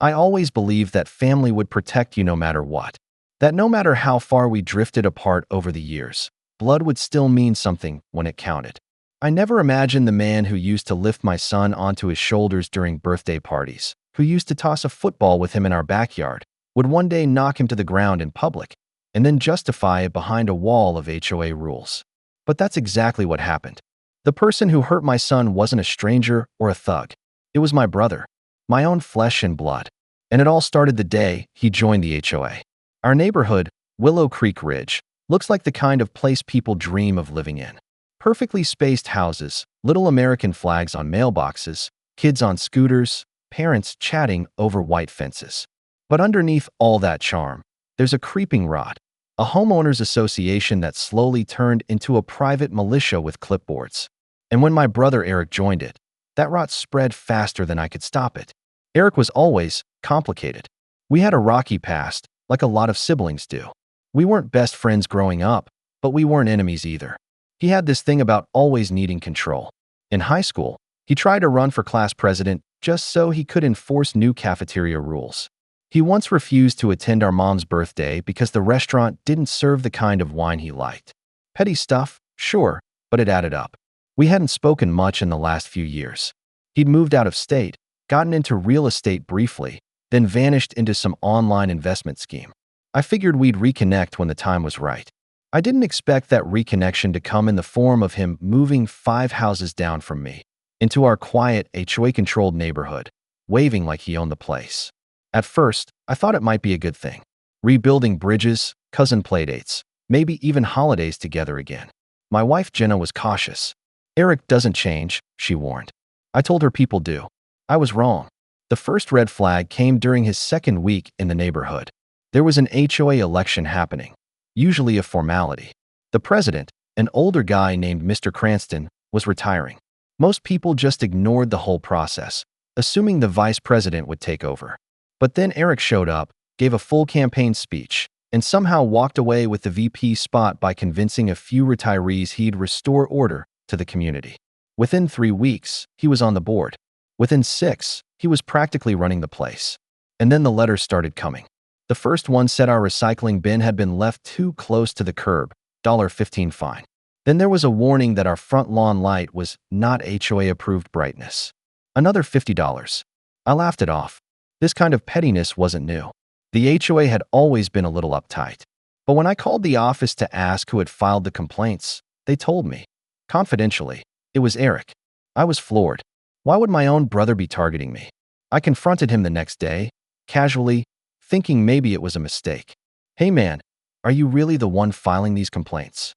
I always believed that family would protect you no matter what. That no matter how far we drifted apart over the years, blood would still mean something when it counted. I never imagined the man who used to lift my son onto his shoulders during birthday parties, who used to toss a football with him in our backyard, would one day knock him to the ground in public, and then justify it behind a wall of HOA rules. But that's exactly what happened. The person who hurt my son wasn't a stranger or a thug. It was my brother, my own flesh and blood. And it all started the day he joined the HOA. Our neighborhood, Willow Creek Ridge, looks like the kind of place people dream of living in. Perfectly spaced houses, little American flags on mailboxes, kids on scooters, parents chatting over white fences. But underneath all that charm, there's a creeping rot, a homeowners association that slowly turned into a private militia with clipboards. And when my brother Eric joined it, that rot spread faster than I could stop it. Eric was always complicated. We had a rocky past, like a lot of siblings do. We weren't best friends growing up, but we weren't enemies either. He had this thing about always needing control. In high school, he tried to run for class president just so he could enforce new cafeteria rules. He once refused to attend our mom's birthday because the restaurant didn't serve the kind of wine he liked. Petty stuff, sure, but it added up. We hadn't spoken much in the last few years. He'd moved out of state, gotten into real estate briefly, then vanished into some online investment scheme. I figured we'd reconnect when the time was right. I didn't expect that reconnection to come in the form of him moving 5 houses down from me, into our quiet, HOA-controlled neighborhood, waving like he owned the place. At first, I thought it might be a good thing. Rebuilding bridges, cousin playdates, maybe even holidays together again. My wife Jenna was cautious. Eric doesn't change, she warned. I told her people do. I was wrong. The first red flag came during his second week in the neighborhood. There was an HOA election happening, usually a formality. The president, an older guy named Mr. Cranston, was retiring. Most people just ignored the whole process, assuming the vice president would take over. But then Eric showed up, gave a full campaign speech, and somehow walked away with the VP spot by convincing a few retirees he'd restore order to the community. Within 3 weeks, he was on the board. Within 6, he was practically running the place. And then the letters started coming. The first one said our recycling bin had been left too close to the curb, $15 fine. Then there was a warning that our front lawn light was not HOA-approved brightness. Another $50. I laughed it off. This kind of pettiness wasn't new. The HOA had always been a little uptight. But when I called the office to ask who had filed the complaints, they told me, confidentially, it was Eric. I was floored. Why would my own brother be targeting me? I confronted him the next day, casually, thinking maybe it was a mistake. Hey man, are you really the one filing these complaints?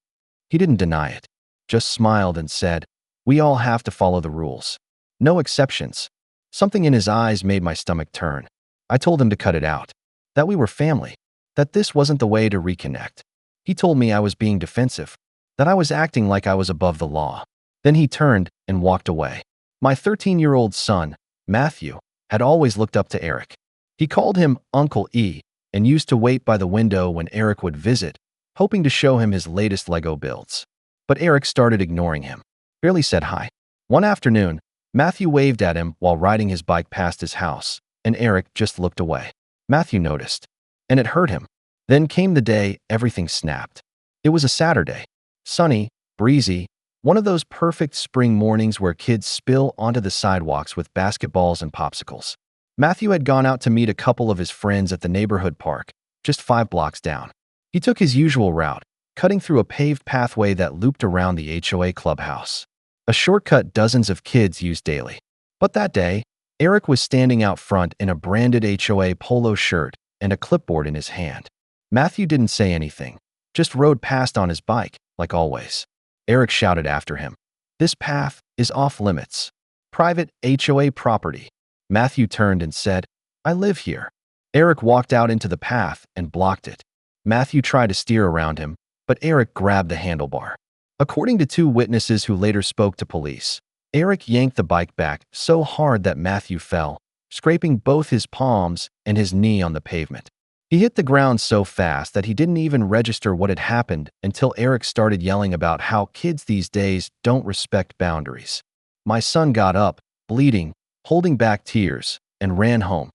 He didn't deny it, just smiled and said, we all have to follow the rules. No exceptions. Something in his eyes made my stomach turn. I told him to cut it out, that we were family, that this wasn't the way to reconnect. He told me I was being defensive, that I was acting like I was above the law. Then he turned and walked away. My 13-year-old son, Matthew, had always looked up to Eric. He called him Uncle E and used to wait by the window when Eric would visit, hoping to show him his latest Lego builds. But Eric started ignoring him, barely said hi. One afternoon, Matthew waved at him while riding his bike past his house, and Eric just looked away. Matthew noticed, and it hurt him. Then came the day everything snapped. It was a Saturday, sunny, breezy, one of those perfect spring mornings where kids spill onto the sidewalks with basketballs and popsicles. Matthew had gone out to meet a couple of his friends at the neighborhood park, just 5 blocks down. He took his usual route, cutting through a paved pathway that looped around the HOA clubhouse, a shortcut dozens of kids use daily. But that day, Eric was standing out front in a branded HOA polo shirt and a clipboard in his hand. Matthew didn't say anything, just rode past on his bike, like always. Eric shouted after him, "This path is off limits. Private HOA property." Matthew turned and said, "I live here." Eric walked out into the path and blocked it. Matthew tried to steer around him, but Eric grabbed the handlebar. According to 2 witnesses who later spoke to police, Eric yanked the bike back so hard that Matthew fell, scraping both his palms and his knee on the pavement. He hit the ground so fast that he didn't even register what had happened until Eric started yelling about how kids these days don't respect boundaries. My son got up, bleeding, holding back tears, and ran home.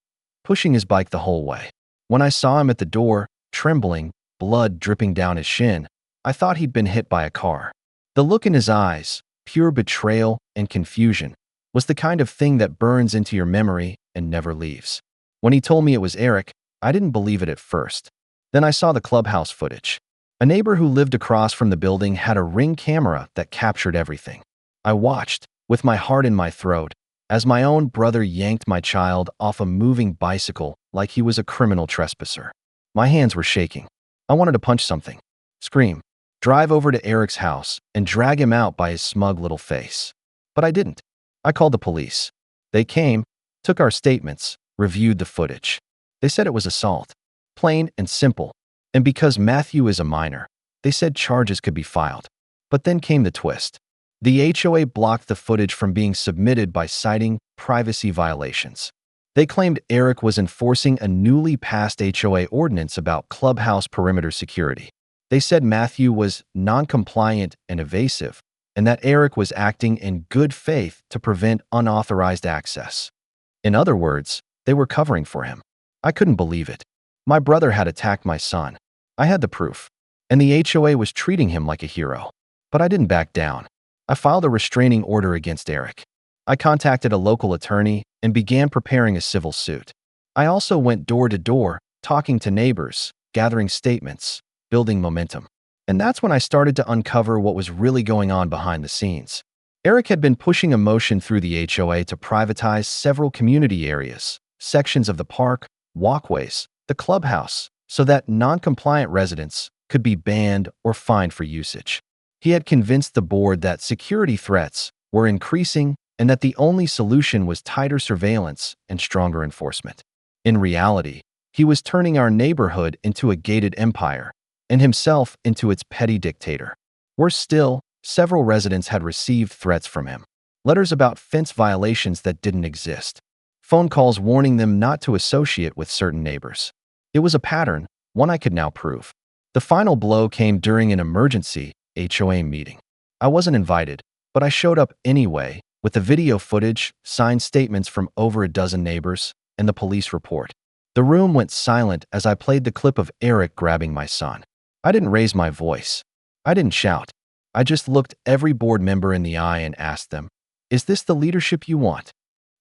pushing his bike the whole way. When I saw him at the door, trembling, blood dripping down his shin, I thought he'd been hit by a car. The look in his eyes, pure betrayal and confusion, was the kind of thing that burns into your memory and never leaves. When he told me it was Eric, I didn't believe it at first. Then I saw the clubhouse footage. A neighbor who lived across from the building had a Ring camera that captured everything. I watched, with my heart in my throat, as my own brother yanked my child off a moving bicycle like he was a criminal trespasser. My hands were shaking. I wanted to punch something, scream, drive over to Eric's house, and drag him out by his smug little face. But I didn't. I called the police. They came, took our statements, reviewed the footage. They said it was assault. Plain and simple. And because Matthew is a minor, they said charges could be filed. But then came the twist. The HOA blocked the footage from being submitted by citing privacy violations. They claimed Eric was enforcing a newly passed HOA ordinance about clubhouse perimeter security. They said Matthew was non-compliant and evasive, and that Eric was acting in good faith to prevent unauthorized access. In other words, they were covering for him. I couldn't believe it. My brother had attacked my son. I had the proof. And the HOA was treating him like a hero. But I didn't back down. I filed a restraining order against Eric. I contacted a local attorney and began preparing a civil suit. I also went door to door, talking to neighbors, gathering statements, building momentum. And that's when I started to uncover what was really going on behind the scenes. Eric had been pushing a motion through the HOA to privatize several community areas, sections of the park, walkways, the clubhouse, so that non-compliant residents could be banned or fined for usage. He had convinced the board that security threats were increasing and that the only solution was tighter surveillance and stronger enforcement. In reality, he was turning our neighborhood into a gated empire and himself into its petty dictator. Worse still, several residents had received threats from him. Letters about fence violations that didn't exist. Phone calls warning them not to associate with certain neighbors. It was a pattern, one I could now prove. The final blow came during an emergency HOA meeting. I wasn't invited, but I showed up anyway, with the video footage, signed statements from over a dozen neighbors, and the police report. The room went silent as I played the clip of Eric grabbing my son. I didn't raise my voice. I didn't shout. I just looked every board member in the eye and asked them, "Is this the leadership you want?"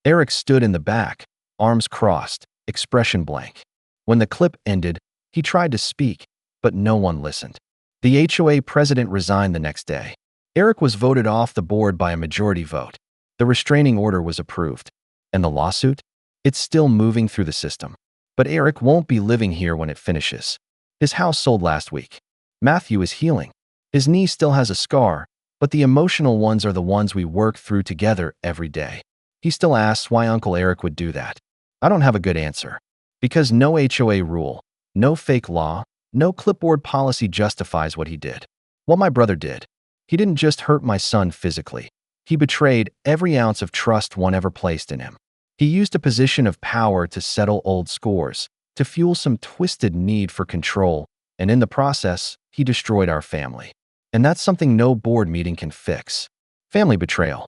Eric stood in the back, arms crossed, expression blank. When the clip ended, he tried to speak, but no one listened. The HOA president resigned the next day. Eric was voted off the board by a majority vote. The restraining order was approved. And the lawsuit? It's still moving through the system. But Eric won't be living here when it finishes. His house sold last week. Matthew is healing. His knee still has a scar, but the emotional ones are the ones we work through together every day. He still asks why Uncle Eric would do that. I don't have a good answer. Because no HOA rule, no fake law, no clipboard policy justifies what he did. What my brother did. He didn't just hurt my son physically. He betrayed every ounce of trust one ever placed in him. He used a position of power to settle old scores, to fuel some twisted need for control, and in the process, he destroyed our family. And that's something no board meeting can fix. Family betrayal.